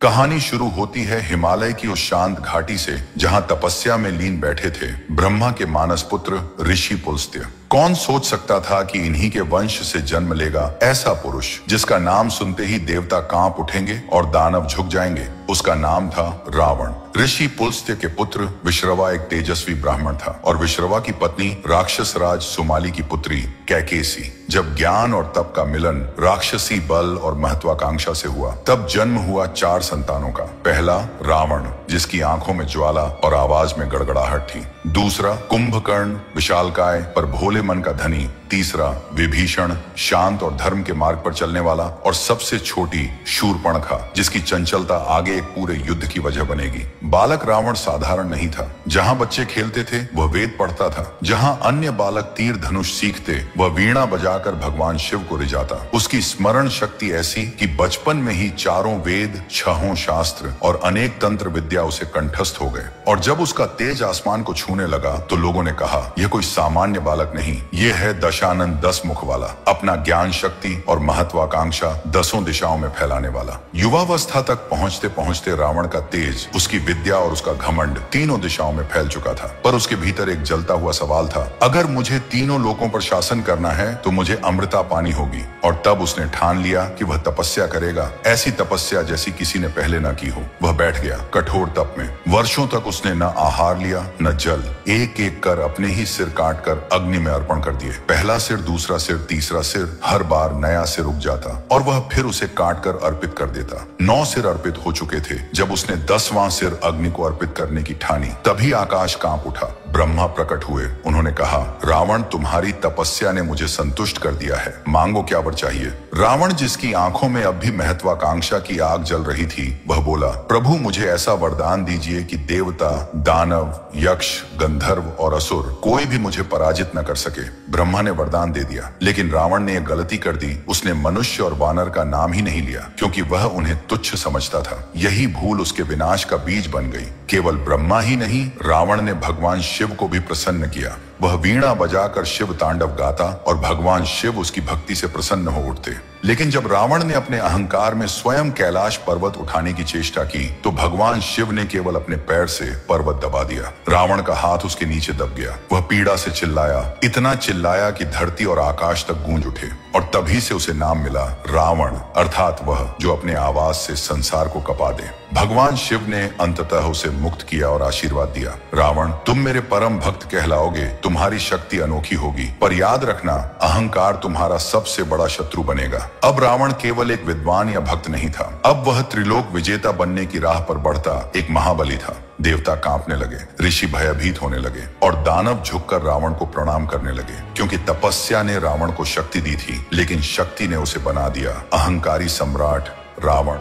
कहानी शुरू होती है हिमालय की उस शांत घाटी से जहां तपस्या में लीन बैठे थे ब्रह्मा के मानस पुत्र ऋषि पुलस्त्य। कौन सोच सकता था कि इन्हीं के वंश से जन्म लेगा ऐसा पुरुष जिसका नाम सुनते ही देवता कांप उठेंगे और दानव झुक जाएंगे। उसका नाम था रावण। ऋषि पुलस्त्य के पुत्र विश्रवा एक तेजस्वी ब्राह्मण था और विश्रवा की पत्नी राक्षस राज सुमाली की पुत्री कैकेसी। जब ज्ञान और तप का मिलन राक्षसी बल और महत्वाकांक्षा से हुआ तब जन्म हुआ 4 संतानों का। पहला रावण, जिसकी आंखों में ज्वाला और आवाज में गड़गड़ाहट थी। दूसरा कुंभकर्ण, विशालकाय पर भोले मन का धनी। तीसरा विभीषण, शांत और धर्म के मार्ग पर चलने वाला। और सबसे छोटी शूर्पणखा, जिसकी चंचलता आगे एक पूरे युद्ध की वजह बनेगी। बालक रावण साधारण नहीं था। जहां बच्चे खेलते थे वह वेद पढ़ता था। जहां अन्य बालक तीर धनुष सीखते वह वीणा बजाकर भगवान शिव को रिझाता। उसकी स्मरण शक्ति ऐसी कि बचपन में ही 4 वेद, 6 शास्त्र और अनेक तंत्र विद्या उसे कंठस्थ हो गए। और जब उसका तेज आसमान को छूने लगा तो लोगों ने कहा यह कोई सामान्य बालक नहीं, यह है दशानन 10 मुख वाला, अपना ज्ञान शक्ति और महत्वाकांक्षा 10 दिशाओं में फैलाने वाला। युवावस्था तक पहुंचते पहुंचते रावण का तेज, उसकी विद्या और उसका घमंड तीनों दिशाओं में फैल चुका था। पर उसके भीतर एक जलता हुआ सवाल था, अगर मुझे तीनों लोकों पर शासन करना है तो मुझे अमृता पानी होगी। और तब उसने ठान लिया कि वह तपस्या करेगा, ऐसी तपस्या जैसी किसी ने पहले न की हो। वह बैठ गया कठोर तप में। वर्षों तक उसने न आहार लिया न जल। एक एक कर अपने ही सिर काट कर अग्नि में अर्पण कर दिए। पहला सिर, दूसरा सिर, तीसरा सिर, हर बार नया सिर उग जाता और वह फिर उसे काट कर अर्पित कर देता। 9 सिर अर्पित हो चुके थे जब उसने 10वां सिर अग्नि को अर्पित करने की ठानी। तभी आकाश कांप उठा। ब्रह्मा प्रकट हुए। उन्होंने कहा, रावण, तुम्हारी तपस्या ने मुझे संतुष्ट कर दिया है, मांगो क्या वर चाहिए। रावण, जिसकी आंखों में अब भी महत्वाकांक्षा की आग जल रही थी, वह बोला, प्रभु, मुझे ऐसा वरदान दीजिए कि देवता, दानव, यक्ष, गंधर्व और असुर कोई भी मुझे पराजित न कर सके। ब्रह्मा ने वरदान दे दिया, लेकिन रावण ने एक गलती कर दी। उसने मनुष्य और वानर का नाम ही नहीं लिया, क्योंकि वह उन्हें तुच्छ समझता था। यही भूल उसके विनाश का बीज बन गई। केवल ब्रह्मा ही नहीं, रावण ने भगवान शिव को भी प्रसन्न किया। वह वीणा बजाकर शिव तांडव गाता और भगवान शिव उसकी भक्ति से प्रसन्न हो उठते। लेकिन जब रावण ने अपने अहंकार में स्वयं कैलाश पर्वत उठाने की चेष्टा की तो भगवान शिव ने केवल अपने पैर से पर्वत दबा दिया। रावण का हाथ उसके नीचे दब गया। वह पीड़ा से चिल्लाया, इतना चिल्लाया कि धरती और आकाश तक गूंज उठे। और तभी से उसे नाम मिला रावण, अर्थात वह जो अपने आवाज से संसार को कपा दे। भगवान शिव ने अंततः उसे मुक्त किया और आशीर्वाद दिया, रावण, तुम मेरे परम भक्त कहलाओगे, तुम्हारी शक्ति अनोखी होगी, पर याद रखना, अहंकार तुम्हारा सबसे बड़ा शत्रु बनेगा। अब रावण केवल एक विद्वान या भक्त नहीं था, अब वह त्रिलोक विजेता बनने की राह पर बढ़ता एक महाबली था। देवता कांपने लगे, ऋषि भयभीत होने लगे और दानव झुककर रावण को प्रणाम करने लगे, क्योंकि तपस्या ने रावण को शक्ति दी थी, लेकिन शक्ति ने उसे बना दिया अहंकारी सम्राट रावण।